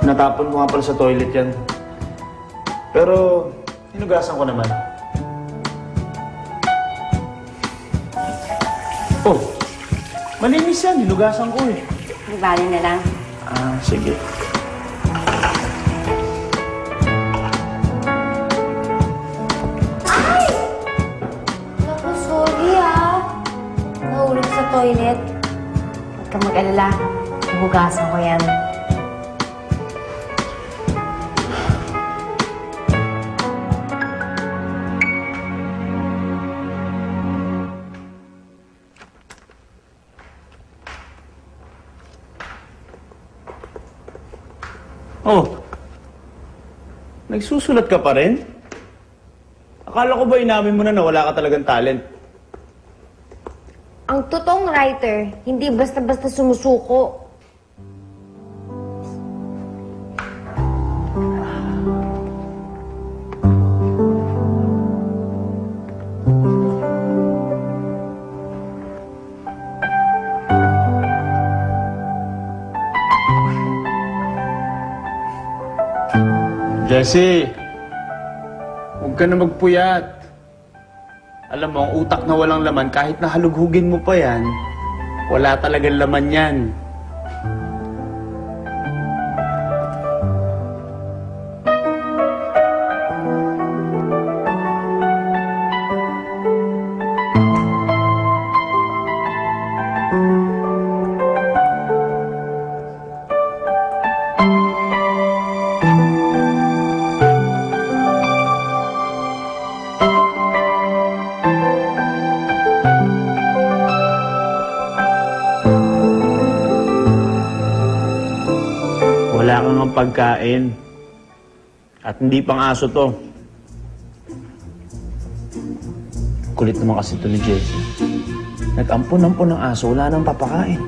Natapon mo nga pala sa toilet yan. Pero, hinugasan ko naman. Oh, malinis yan. Hinugasan ko eh. Di bali na lang. Ah, sige. Ay! Naku, sorry Nahulog sa toilet. Huwag kang mag-alala. Hugasan ko yan. Oh, nagsusulat ka pa rin? Akala ko ba inamin mo na wala ka talagang talent? Ang totoong writer, hindi basta-basta sumusuko. Jessie, huwag ka na magpuyat. Alam mo, ang utak na walang laman, kahit nahalughugin mo pa yan, wala talagang laman yan. Wala kang ang pagkain. At hindi pang aso to. Kulit naman kasi ito ni Jessie. Nag-ampon-ampon ng aso, wala nang papakain.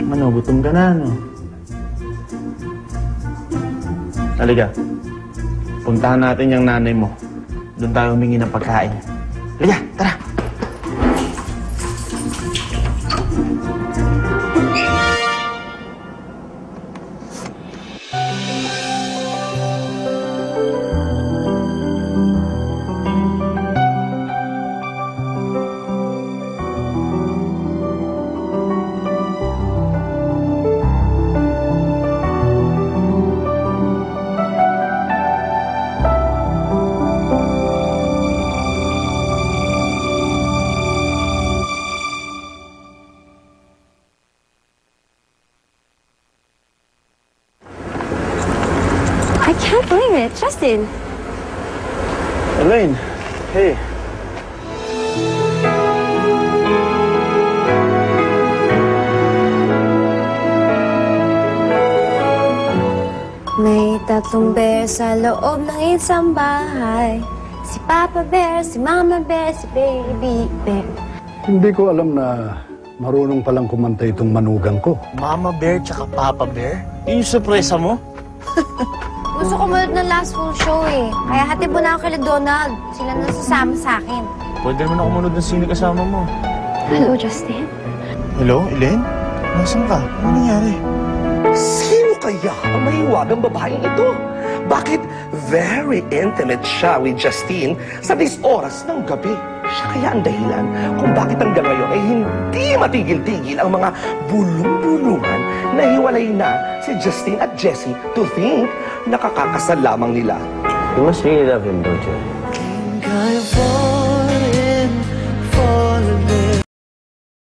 Ano, gutom ka na, no? Halika. Puntahan natin yung nanay mo. Doon tayo humingi ng pagkain. Halika, tara! I can't believe it, Justin. Elaine, hey. May tatlong bear sa loob ng isang bahay. Si Papa Bear, si Mama Bear, si Baby Bear. Hindi ko alam na marunong palang kumanta itong manugang ko. Mama Bear tsaka Papa Bear? Yun yung sorpresa mo? Gusto ko manood ng last full show eh. Kaya hatid mo na ako kay Donald. Sila na sasama sa akin. Pwede naman ako manood ng sine kasama mo. Hello, Justin. Hello, Elaine? Nasaan ka? Ano nangyari? Sino kaya ang mahiwagang babaeng ito? Bakit very intimate siya with Justine sa 10 oras ng gabi? Siya kaya ang dahilan kung bakit hanggang ngayon ay hindi matigil-tigil ang mga bulong-bulungan na hiwalay na si Justine at Jessie to think nakakakasal lamang nila. You must really love him, don't you?